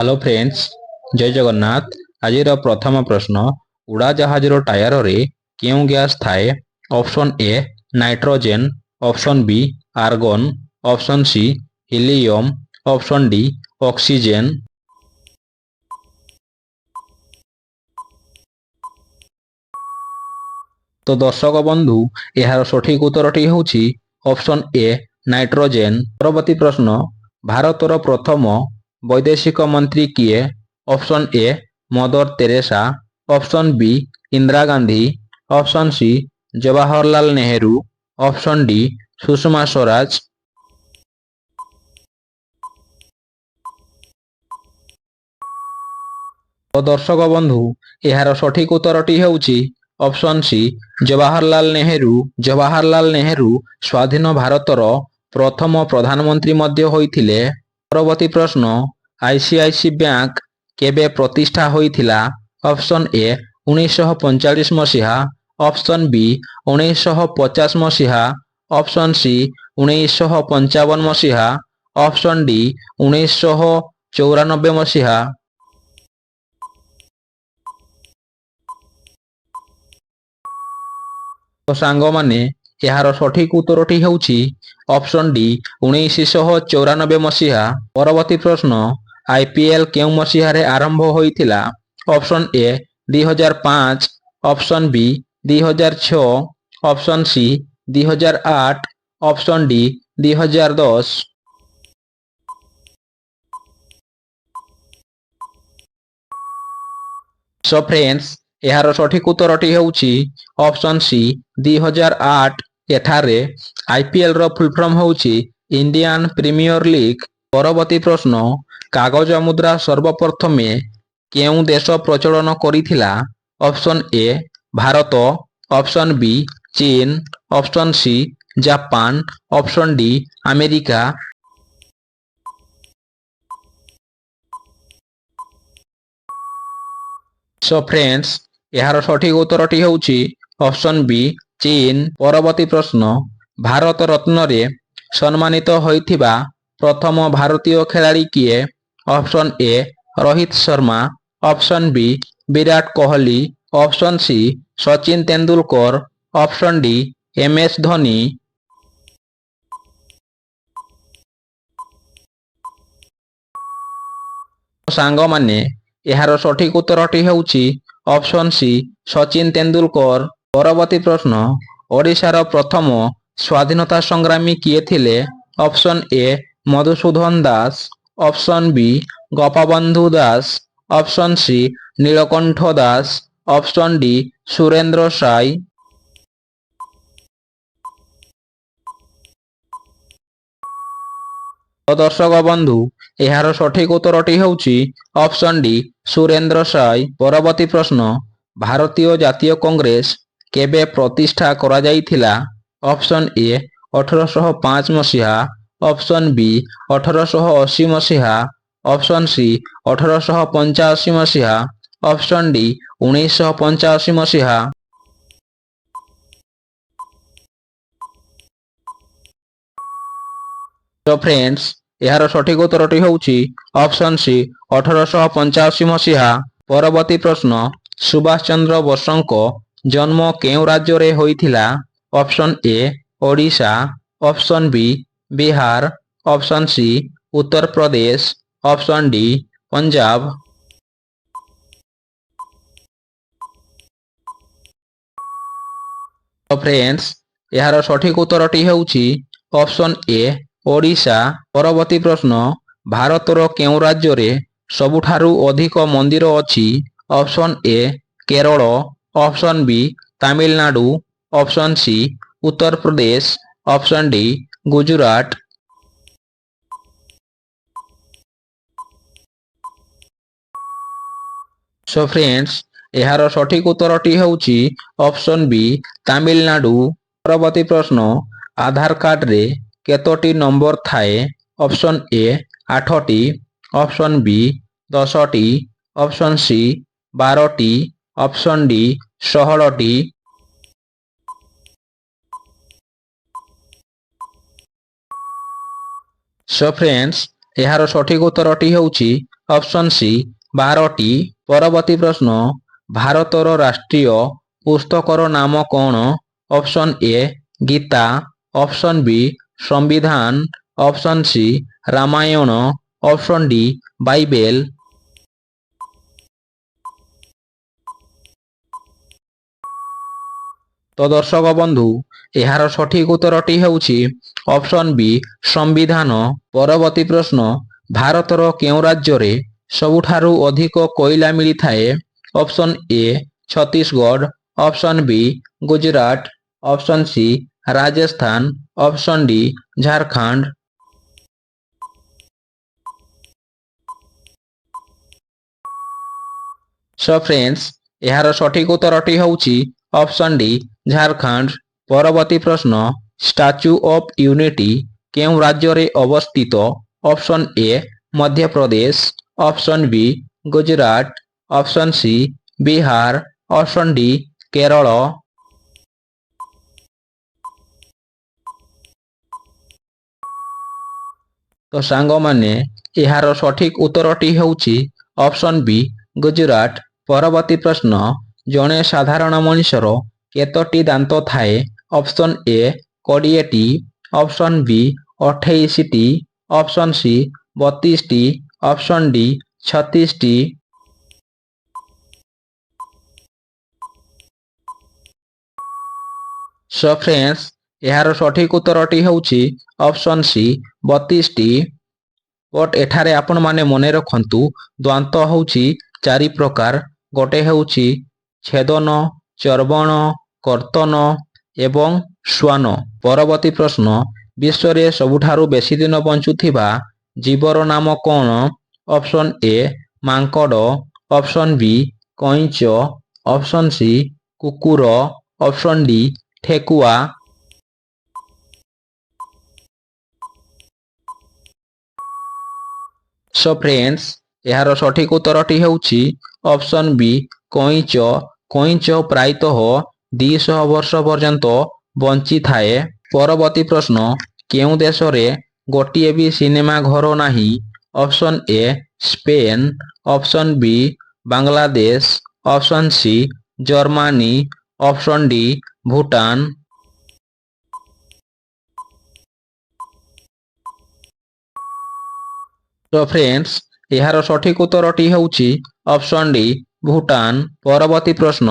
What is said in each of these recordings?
Hello friends, जय जगन्नाथ। आज प्रथम प्रश्न, उड़ाजहाजर टायर रे क्यों गैस थाए? Option A nitrogen, option B argon, option C helium, option D oxygen. तो दर्शक बंधु, यार सठिक उत्तरटी होछि ऑप्शन ए नाइट्रोजेन। परवर्ती प्रश्न, भारतर प्रथम वैदेशिक मंत्री किए? Option A Mother Teresa, option B Indira Gandhi, option C Jawaharlal Nehru, option D Sushma Swaraj. तो दर्शक बंधु, यार सठिक उत्तरटी होछि ऑप्शन सी जवाहरलाल नेहरू। जवाहरलाल नेहरू स्वाधीन भारतर प्रथम प्रधानमंत्री मध्य होइथिले। परवर्ती प्रश्न, आईसीआईसी बैंक केबे प्रतिष्ठा होइथिला? ऑप्शन ए 1945 मसीहा, ऑप्शन बी 1950 मसीहा, ऑप्शन सी 1955 मसीहा, ऑप्शन डी 1994 मसीहा। तो सांग माने यार सठिक उत्तरटी होछि ऑप्शन डी 1994 मसीहा। परवर्ती प्रश्न, आईपीएल केउ मसीहा रे आरंभ होइथिला? Option A 2005, option B 2006, option C 2008, option D 2010। So friends, यार सठिक उत्तरटी होछि ऑप्शन सी 2008। एठारे आईपीएल रो फुल फॉर्म होछि इंडियन प्रीमियर लीग। परवर्ती प्रश्न, कागज मुद्रा सर्वप्रथमे केउ देश प्रचलन करिथिला? Option A Bharat, option B चीन, option C Japan, option D America. So friends, यार सठिक उत्तरटी होछि ऑप्शन बी चीन। परवर्ती प्रश्न, भारत रत्न रे सम्मानित होइथिबा प्रथम भारतीय खिलाड़ी किए? Option A Rohit Sharma, option B Virat Kohli, option C Sachin Tendulkar, option D MS Dhoni. सांग माने यार सठिक उत्तरटी होछि ऑप्शन सी सचिन तेंदुलकर। परवर्ती प्रश्न, ओडिशार प्रथम स्वाधीनता संग्रामी किए थिले? Option A Madhusudan Das, option B Gopabandhu Das, option C Nilakantha Das, option D Surendra Sai. तो दर्शक बंधु, यार सठिक उत्तरटी होछि ऑप्शन डी सुरेंद्र साई। परवर्ती प्रश्न, भारतीय जातीय कांग्रेस केबे प्रतिष्ठा करा जाइथिला? ऑप्शन ए 1805 मसीहा, ऑप्शन बी 1880 मसीहा, ऑप्शन सी 1885 मसीहा, ऑप्शन डी 1985 मसीहा। तो फ्रेंड्स, यार सठिक उत्तरटी होछि ऑप्शन सी 1885 मसीहा। परवर्ती प्रश्न, सुभाष चंद्र बोसଙ୍କ जन्म केउ राज्य रे होइथिला? Option A Odisha, option B Bihar, option C Uttar Pradesh, option D Punjab. तो फ्रेंड्स, यार सठिक उत्तरटी होछि ऑप्शन ए ओडिशा। परवर्ती प्रश्न, भारतर केउ राज्य रे सबुठारु अधिक मंदिर अछि? Option A Kerala, option B Tamil Nadu, option C Uttar Pradesh, option D Gujarat. So friends, यार सठिक उत्तरटी होछि ऑप्शन बी तमिलनाडु। परवर्ती प्रश्न, आधार कार्ड रे केतोटी नंबर थाए? ऑप्शन ए 8टी, ऑप्शन बी 10टी, ऑप्शन सी 12टी, ऑप्शन डी 16टी। सो फ्रेंड्स, यार सठिक उत्तरटी होछि অপশন সি 12টি। পরবর্তী প্রশ্ন, ଭାରତର ରାଷ୍ଟ୍ରୀୟ ପୁସ୍ତକର ନାମ କ'ଣ? ଅପସନ ଏ ଗୀତା, ଅପସନ ବି ସମ୍ବିଧାନ, option C Ramayana, option D Bible. ତ ଦର୍ଶକ ବନ୍ଧୁ, ଏହାର ସଠିକ ଉତ୍ତରଟି ହେଉଛି ଅପସନ ବି ସମ୍ବିଧାନ। ପରବର୍ତ୍ତୀ ପ୍ରଶ୍ନ, ଭାରତର କେଉଁ ରାଜ୍ୟରେ ସବୁଠାରୁ ଅଧିକ କୋଇଲା ମିଳିଥାଏ? Option A Chhattisgarh, option B Gujarat, option C Rajasthan, option D Jharkhand. So friends, ଏହାର ସଠିକ ଉତ୍ତରଟି ହେଉଛି ଅପସନ ଡି ଝାରଖଣ୍ଡ। ପରବର୍ତ୍ତୀ ପ୍ରଶ୍ନ, ଷ୍ଟାଚ୍ୟୁ ଅଫ ୟୁନିଟି କେଉଁ ରାଜ୍ୟରେ ଅବସ୍ଥିତ? Option A Madhya Pradesh, option B Gujarat, option C Bihar, option D Kerala. ତ ସାଙ୍ଗମାନେ, ଏହାର ସଠିକ ଉତ୍ତରଟି ହେଉଛି ଅପସନ ବି ଗୁଜରାଟ। ପରବର୍ତ୍ତୀ ପ୍ରଶ୍ନ, ଜଣେ ସାଧାରଣ ମଣିଷର କେତୋଟି ଦାନ୍ତ ଥାଏ? ଅପସନ ଏ 20ଟି, ଅପସନ ବି 28ଟି, ଅପସନ ସି 32ଟି, ଅପସନ ଡି 36ଟି। ସୋ ଫ୍ରେଣ୍ଡସ୍, ଏହାର ସଠିକ ଉତ୍ତରଟି ହେଉଛି ଅପସନ ସି 32ଟି। ବଟ୍ ଏଠାରେ ଆପଣମାନେ ମନେ ରଖନ୍ତୁ, ଦାନ୍ତ ହେଉଛି 4 ପ୍ରକାର। ଗୋଟେ ହେଉଛି ଛେଦନ, ଚର୍ବଣ, କର୍ତ୍ତନ ଏବଂ ଶ୍ୱାନ। ପରବର୍ତ୍ତୀ ପ୍ରଶ୍ନ, ବିଶ୍ୱରେ ସବୁଠାରୁ ବେଶୀ ଦିନ ବଞ୍ଚୁଥିବା ଜୀବର ନାମ କ'ଣ? ଅପସନ ଏ ମାଙ୍କଡ଼, ଅପସନ ବି କଇଁଛ, ଅପସନ ସି କୁକୁର, ଅପସନ ଡି ଠେକୁଆ। ସୋ ଫ୍ରେଣ୍ଡସ୍, ଏହାର ସଠିକ ଉତ୍ତରଟି ହେଉଛି ଅପସନ ବି କଇଁଛ। କଇଁଛ ପ୍ରାୟତଃ 200 ବର୍ଷ ପର୍ଯ୍ୟନ୍ତ ବଞ୍ଚିଥାଏ। ପରବର୍ତ୍ତୀ ପ୍ରଶ୍ନ, କେଉଁ ଦେଶରେ ଗୋଟିଏ ବି ସିନେମା ଘର ନାହିଁ? Option A Spain, option B Bangladesh, option C Germany, option D Bhutan. ତ ଫ୍ରେଣ୍ଡସ୍, ଏହାର ସଠିକ ଉତ୍ତରଟି ହେଉଛି ଅପସନ ଡି ଭୁଟାନ। ପରବର୍ତ୍ତୀ ପ୍ରଶ୍ନ,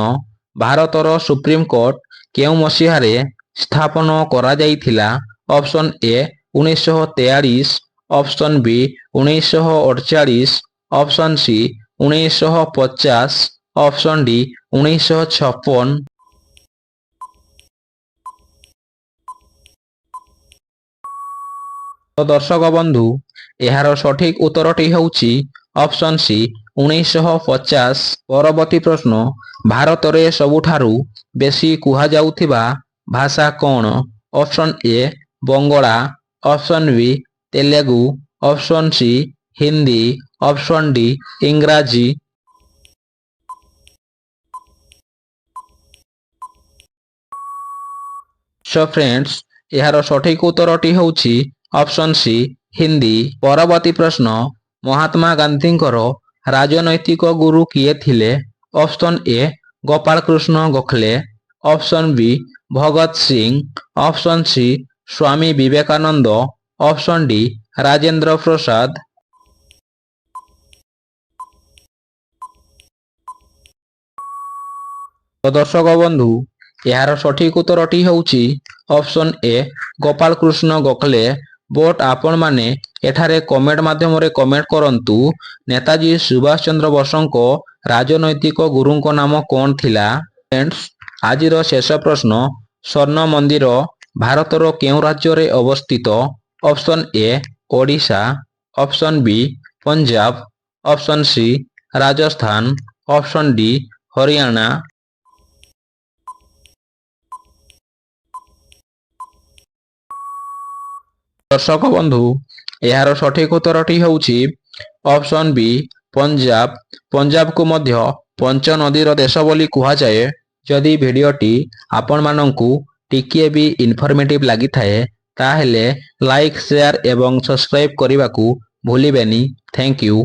ଭାରତର ସୁପ୍ରିମକୋର୍ଟ କେଉଁ ମସିହାରେ ସ୍ଥାପନ କରାଯାଇଥିଲା? ଅପସନ ଏ 1943, ଅପସନ ବି 1948, ଅପସନ ସି 1950, ଅପସନ ଡି 1956। ତ ଦର୍ଶକ ବନ୍ଧୁ, ଏହାର ସଠିକ ଉତ୍ତରଟି ହେଉଛି ଅପସନ ସି 1950। ପରବର୍ତ୍ତୀ ପ୍ରଶ୍ନ, ଭାରତରେ ସବୁଠାରୁ ବେଶୀ କୁହାଯାଉଥିବା ଭାଷା କ'ଣ? Option A Bangla, option B Telugu, option C Hindi, option D ଇଂରାଜୀ। ସୋ ଫ୍ରେଣ୍ଡସ୍, ଏହାର ସଠିକ ଉତ୍ତରଟି ହେଉଛି ଅପସନ ସି ହିନ୍ଦୀ। ପରବର୍ତ୍ତୀ ପ୍ରଶ୍ନ, ମହାତ୍ମା ଗାନ୍ଧୀଙ୍କର ରାଜନୈତିକ ଗୁରୁ କିଏ ଥିଲେ? ଅପସନ ଏ ଗୋପାଳ କୃଷ୍ଣ ଗୋଖଲେ, ଅପସନ ବି Bhagat Singh, option C Swami Vivekananda, option D Rajendra Prasad. ତ ଦର୍ଶକ ବନ୍ଧୁ, ଏହାର ସଠିକ ଉତ୍ତରଟି ହେଉଛି option A Gopal Krishna Gokhale. But ଆପଣମାନେ ଏଠାରେ କମେଣ୍ଟ ମାଧ୍ୟମରେ କମେଣ୍ଟ କରନ୍ତୁ, ନେତାଜୀ ସୁଭାଷ ଚନ୍ଦ୍ର ବୋଷଙ୍କ ରାଜନୈତିକ ଗୁରୁଙ୍କ ନାମ କ'ଣ ଥିଲା? ଫ୍ରେଣ୍ଡସ୍, ଆଜିର ଶେଷ ପ୍ରଶ୍ନ, ସ୍ୱର୍ଣ୍ଣ ମନ୍ଦିର ଭାରତର କେଉଁ ରାଜ୍ୟରେ ଅବସ୍ଥିତ? Option A Odisha, option B Punjab, option C Rajasthan, option D Haryana. ଦର୍ଶକ ବନ୍ଧୁ, ଏହାର ସଠିକ ଉତ୍ତରଟି ହେଉଛି ଅପସନ ବି ପଞ୍ଜାବ। ପଞ୍ଜାବକୁ ମଧ୍ୟ ପଞ୍ଚନଦୀର ଦେଶ ବୋଲି କୁହାଯାଏ। ଯଦି ଭିଡ଼ିଓଟି ଆପଣମାନଙ୍କୁ ଟିକିଏ ବି ଇନଫର୍ମେଟିଭ ଲାଗିଥାଏ, ତାହେଲେ ଲାଇକ୍, ସେୟାର ଏବଂ ସବସ୍କ୍ରାଇବ କରିବାକୁ ଭୁଲିବେନି। Thank you.